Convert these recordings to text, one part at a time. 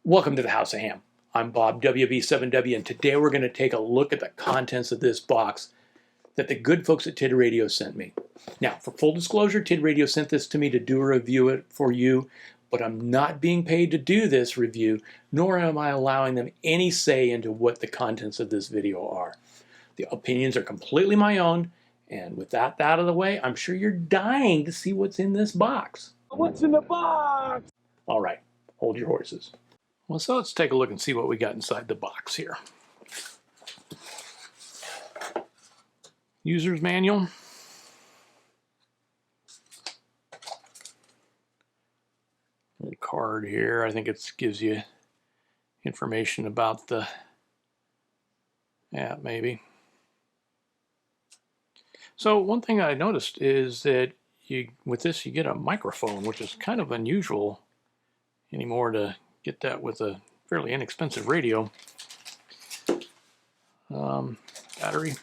Welcome to the House of Ham. I'm Bob WB7W, and today we're going to take a look at the contents of this box that the good folks at TID Radio sent me. Now, for full disclosure, TID Radio sent this to me to do a review it for you, but I'm not being paid to do this review, nor am I allowing them any say into what the contents of this video are. The opinions are completely my own, and with that out of the way, I'm sure you're dying to see what's in this box. What's in the box? All right, hold your horses. Well, so let's take a look and see what we got inside the box here. User's manual. Little card here. I think it gives you information about the app, maybe. So one thing I noticed is that with this you get a microphone, which is kind of unusual anymore to get that with a fairly inexpensive radio. Battery.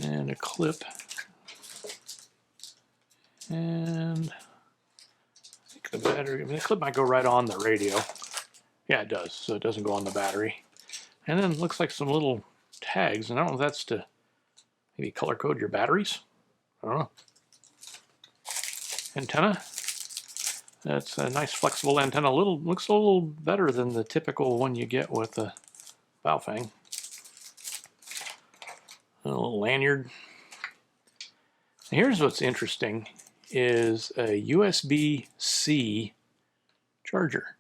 And a clip. And I think the battery, the clip might go right on the radio. Yeah, it does, so it doesn't go on the battery. And then it looks like some little tags, and I don't know if that's to maybe color code your batteries. I don't know. Antenna. That's a nice flexible antenna. Looks a little better than the typical one you get with the Baofeng. A little lanyard. And here's what's interesting is a USB-C charger.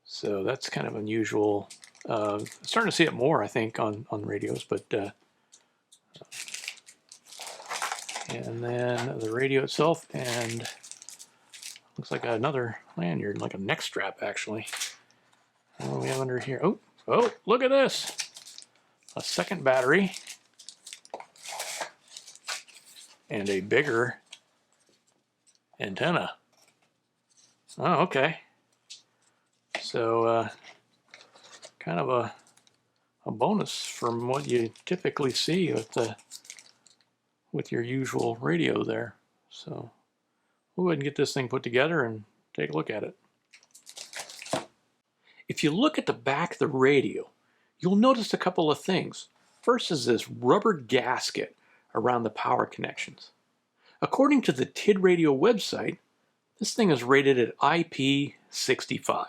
So that's kind of unusual. Starting to see it more, I think, on radios, but and then the radio itself, and looks like another lanyard, like a neck strap, actually. And what do we have under here? Oh, look at this! A second battery, and a bigger antenna. Oh, okay. So, kind of a bonus from what you typically see with your usual radio there. So we'll go ahead and get this thing put together and take a look at it. If you look at the back of the radio, you'll notice a couple of things. First is this rubber gasket around the power connections. According to the TID Radio website, this thing is rated at IP65.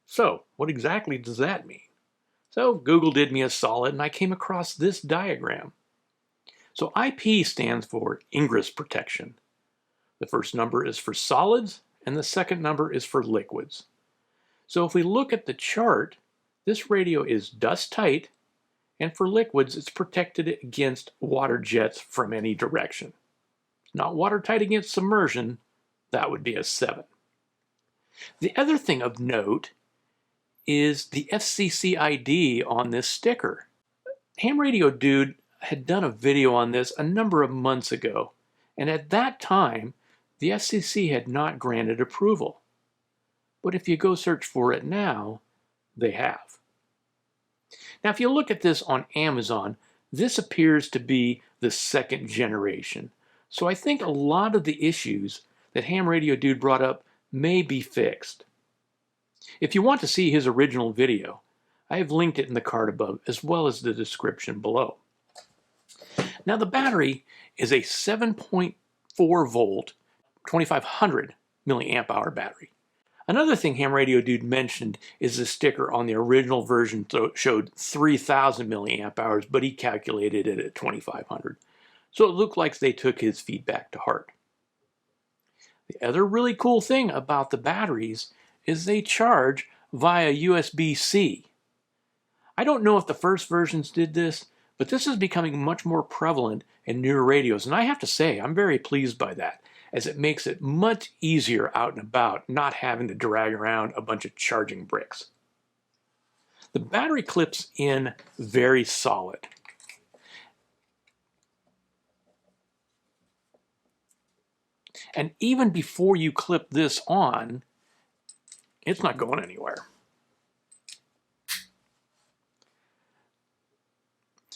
So what exactly does that mean? So Google did me a solid and I came across this diagram. So IP stands for ingress protection. The first number is for solids and the second number is for liquids. So if we look at the chart, this radio is dust tight, and for liquids it's protected against water jets from any direction. Not watertight against submersion, that would be a 7. The other thing of note is the FCC ID on this sticker. Ham Radio Dude had done a video on this a number of months ago, and at that time the FCC had not granted approval. But if you go search for it now, they have. Now if you look at this on Amazon, this appears to be the second generation. So I think a lot of the issues that Ham Radio Dude brought up may be fixed. If you want to see his original video, I have linked it in the card above as well as the description below. Now the battery is a 7.4 volt, 2500 milliamp hour battery. Another thing Ham Radio Dude mentioned is the sticker on the original version showed 3000 milliamp hours, but he calculated it at 2500. So it looked like they took his feedback to heart. The other really cool thing about the batteries is they charge via USB-C. I don't know if the first versions did this, but this is becoming much more prevalent in newer radios, and I have to say I'm very pleased by that, as it makes it much easier out and about, not having to drag around a bunch of charging bricks. The battery clips in very solid. And even before you clip this on, it's not going anywhere.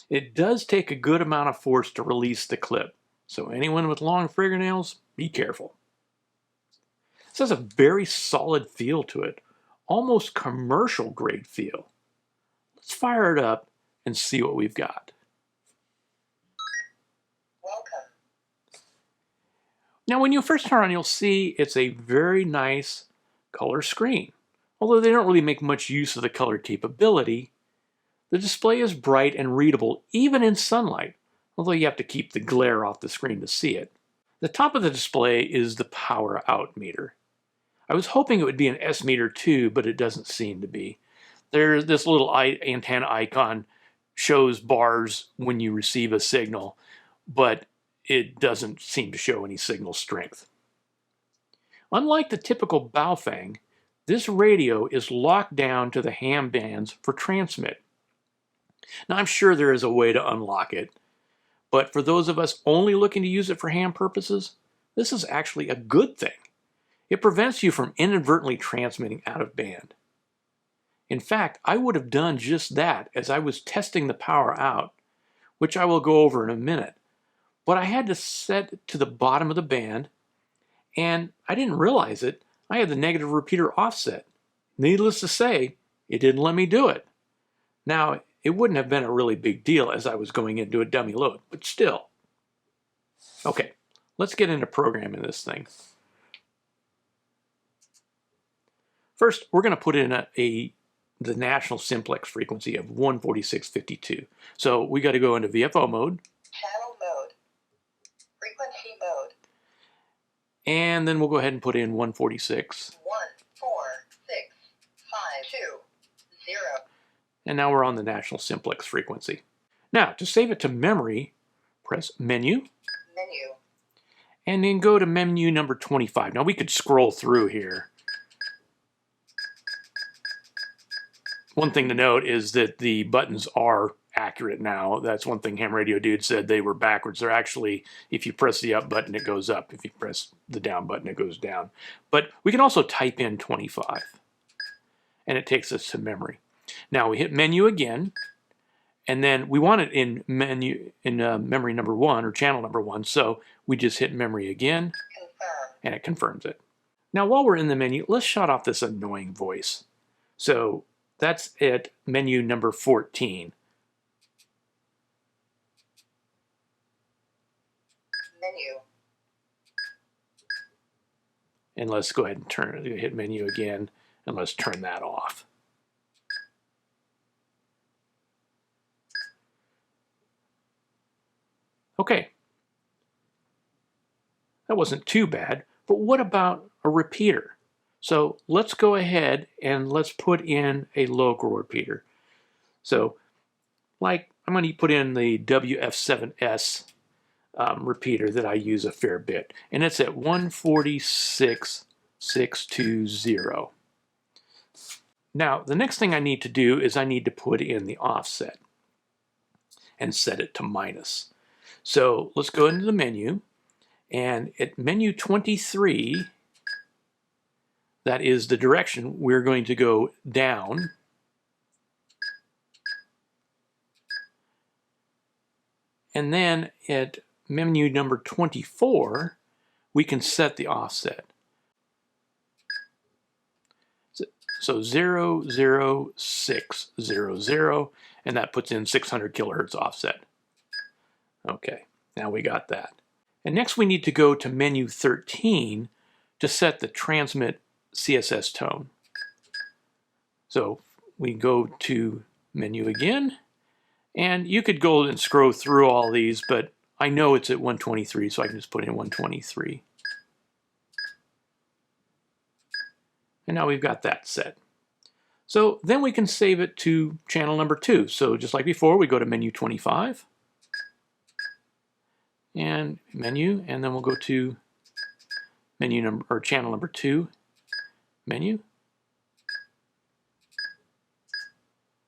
It does take a good amount of force to release the clip, So anyone with long fingernails, be careful. This has a very solid feel to it, almost commercial grade feel. Let's fire it up and see what we've got. Welcome. Now when you first turn on, you'll see it's a very nice color screen. Although they don't really make much use of the color capability, the display is bright and readable even in sunlight, although you have to keep the glare off the screen to see it. The top of the display is the power out meter. I was hoping it would be an S meter too, but it doesn't seem to be. There's this little antenna icon shows bars when you receive a signal, but it doesn't seem to show any signal strength. Unlike the typical Baofeng, this radio is locked down to the ham bands for transmit. Now I'm sure there is a way to unlock it, but for those of us only looking to use it for ham purposes, this is actually a good thing. It prevents you from inadvertently transmitting out of band. In fact, I would have done just that as I was testing the power out, which I will go over in a minute. But I had to set it to the bottom of the band, and I didn't realize it. I had the negative repeater offset. Needless to say, it didn't let me do it. Now, it wouldn't have been a really big deal as I was going into a dummy load, but still. Okay, let's get into programming this thing. First, we're going to put in the national simplex frequency of 146.52. So we got to go into VFO mode. Channel mode. Frequency mode. And then we'll go ahead and put in 146. 146.520. And now we're on the national simplex frequency. Now, to save it to memory, press Menu. Menu. And then go to menu number 25. Now we could scroll through here. One thing to note is that the buttons are accurate now. That's one thing Ham Radio Dude said they were backwards. They're actually, if you press the up button, it goes up. If you press the down button, it goes down. But we can also type in 25, and it takes us to memory. Now we hit menu again, and then we want it in memory number 1 or channel number 1. So we just hit memory again, Confirm. and it confirms it. Now while we're in the menu, let's shut off this annoying voice. So that's at menu number 14. Menu. And let's go ahead and hit menu again, and let's turn that off. Okay. That wasn't too bad, but what about a repeater? So let's go ahead and let's put in a local repeater. So like I'm going to put in the WF7S repeater that I use a fair bit, and it's at 146.620. Now the next thing I need to do is I need to put in the offset and set it to minus. So let's go into the menu, and at menu 23, that is the direction we're going to go down. And then at menu number 24, we can set the offset. So 00600, and that puts in 600 kilohertz offset. Okay, now we got that. And next we need to go to menu 13 to set the transmit CSS tone. So we go to menu again, and you could go and scroll through all these, but I know it's at 123, so I can just put in 123. And now we've got that set. So then we can save it to channel number 2. So just like before, we go to menu 25 and menu, and then we'll go to menu number or channel number 2, menu,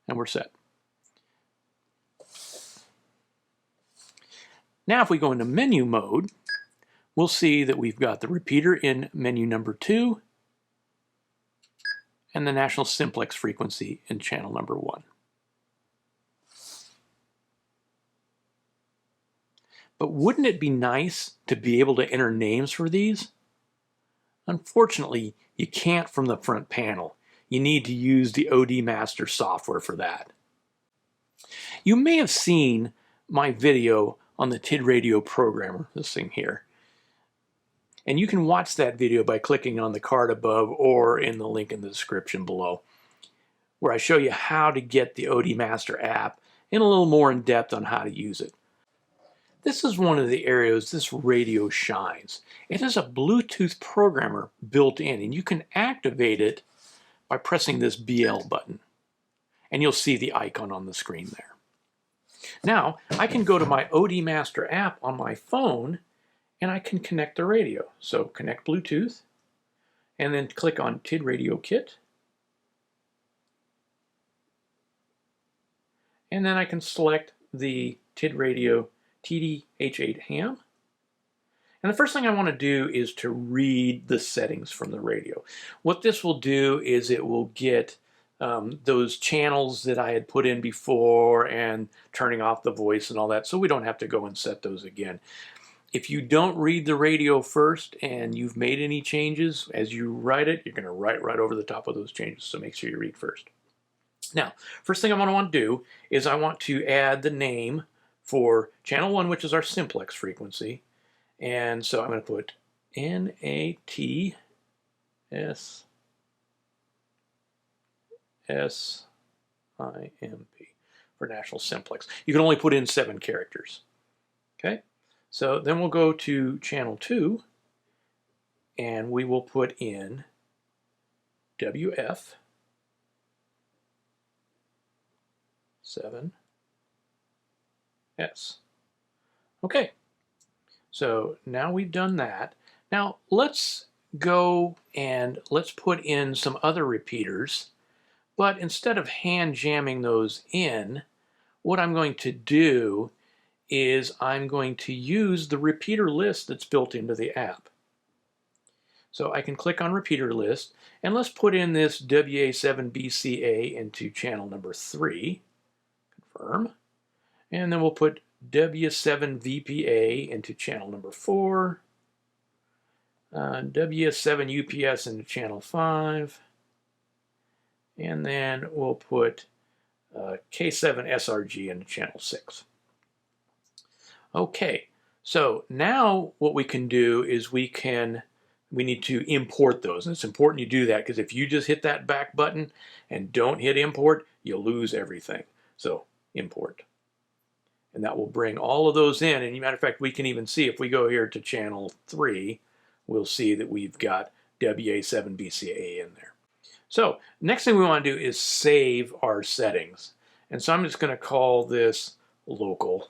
and we're set. Now if we go into menu mode, we'll see that we've got the repeater in menu number 2 and the national simplex frequency in channel number 1. But wouldn't it be nice to be able to enter names for these? Unfortunately, you can't from the front panel. You need to use the OD Master software for that. You may have seen my video on the TID Radio Programmer, this thing here. And you can watch that video by clicking on the card above or in the link in the description below, where I show you how to get the OD Master app and a little more in depth on how to use it. This is one of the areas this radio shines. It has a Bluetooth programmer built in, and you can activate it by pressing this BL button. And you'll see the icon on the screen there. Now, I can go to my OD Master app on my phone, and I can connect the radio. So connect Bluetooth, and then click on TID Radio Kit. And then I can select the TID Radio TD-H8 ham. And the first thing I want to do is to read the settings from the radio. What this will do is it will get those channels that I had put in before and turning off the voice and all that, so we don't have to go and set those again. If you don't read the radio first and you've made any changes, as you write it, you're going to write right over the top of those changes, so make sure you read first. Now, first thing I'm going to want to do is I want to add the name for channel 1, which is our simplex frequency. And so I'm going to put NATSSIMP for National Simplex. You can only put in 7 characters. Okay, so then we'll go to channel 2 and we will put in WF 7S. Okay, so now we've done that. Now let's go and let's put in some other repeaters, but instead of hand jamming those in, what I'm going to do is I'm going to use the repeater list that's built into the app. So I can click on repeater list, and let's put in this WA7BCA into channel number 3, confirm, and then we'll put W7VPA into channel number 4, W7UPS into channel 5, and then we'll put K7SRG into channel 6. Okay, so now what we can do is we need to import those. And it's important you do that, because if you just hit that back button and don't hit import, you'll lose everything. So import. And that will bring all of those in. And as a matter of fact, we can even see if we go here to channel 3, we'll see that we've got WA7BCA in there. So next thing we want to do is save our settings. And so I'm just going to call this local.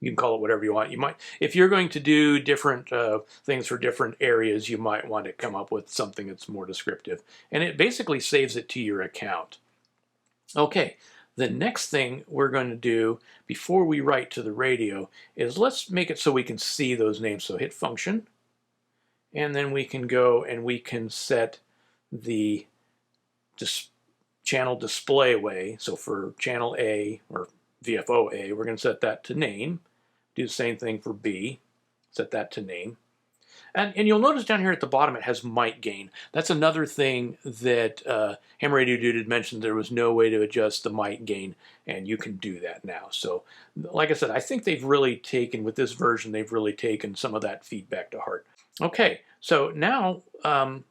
You can call it whatever you want. You might, if you're going to do different things for different areas, you might want to come up with something that's more descriptive. And it basically saves it to your account. Okay, the next thing we're going to do before we write to the radio is let's make it so we can see those names. So hit function, and then we can go and we can set the channel display way. So for channel A or VFO A, we're going to set that to name. Do the same thing for B, set that to name. And you'll notice down here at the bottom it has mic gain. That's another thing that Ham Radio Dude had mentioned. There was no way to adjust the mic gain, and you can do that now. So like I said, I think they've really taken, with this version, they've really taken some of that feedback to heart. Okay, so now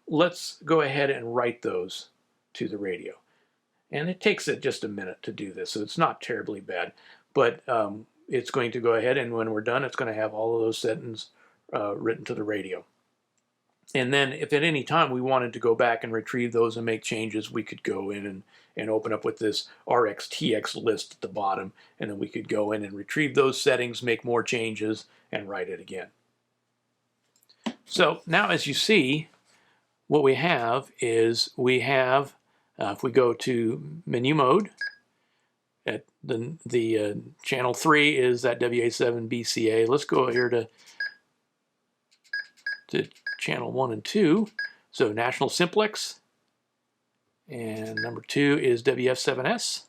let's go ahead and write those to the radio. And it takes it just a minute to do this, so it's not terribly bad. But it's going to go ahead, and when we're done, it's going to have all of those settings written to the radio. And then if at any time we wanted to go back and retrieve those and make changes, we could go in and open up with this RxTX list at the bottom, and then we could go in and retrieve those settings, make more changes, and write it again. So now as you see, what we have is we have, if we go to menu mode, at the channel 3 is that WA7BCA. Let's go here to channel 1 and 2. So National Simplex, and number 2 is WF7S.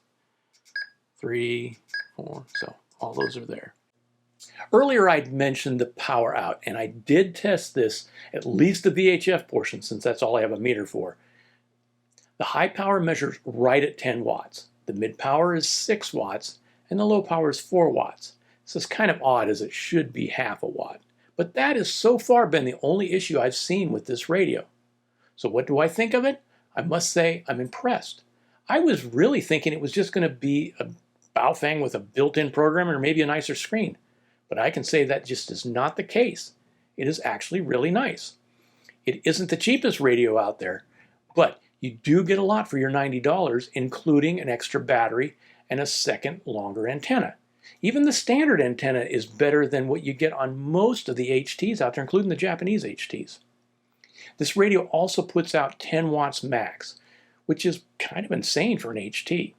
3, 4, so all those are there. Earlier I'd mentioned the power out, and I did test this, at least the VHF portion, since that's all I have a meter for. The high power measures right at 10 watts. The mid power is 6 watts, and the low power is 4 watts. This is kind of odd as it should be half a watt. But that has so far been the only issue I've seen with this radio. So what do I think of it? I must say I'm impressed. I was really thinking it was just going to be a Baofeng with a built-in program or maybe a nicer screen. But I can say that just is not the case. It is actually really nice. It isn't the cheapest radio out there, but you do get a lot for your $90, including an extra battery and a second longer antenna. Even the standard antenna is better than what you get on most of the HTs out there, including the Japanese HTs. This radio also puts out 10 watts max, which is kind of insane for an HT.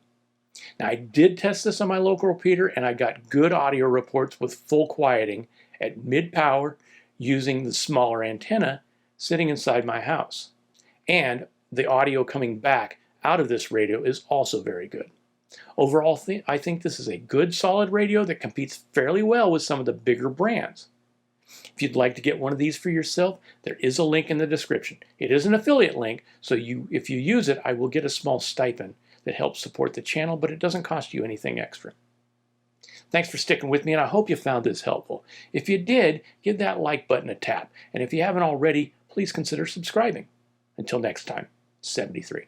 Now, I did test this on my local repeater, and I got good audio reports with full quieting at mid-power using the smaller antenna sitting inside my house. And the audio coming back out of this radio is also very good. Overall, I think this is a good, solid radio that competes fairly well with some of the bigger brands. If you'd like to get one of these for yourself, there is a link in the description. It is an affiliate link, so if you use it, I will get a small stipend that helps support the channel, but it doesn't cost you anything extra. Thanks for sticking with me, and I hope you found this helpful. If you did, give that like button a tap, and if you haven't already, please consider subscribing. Until next time, 73.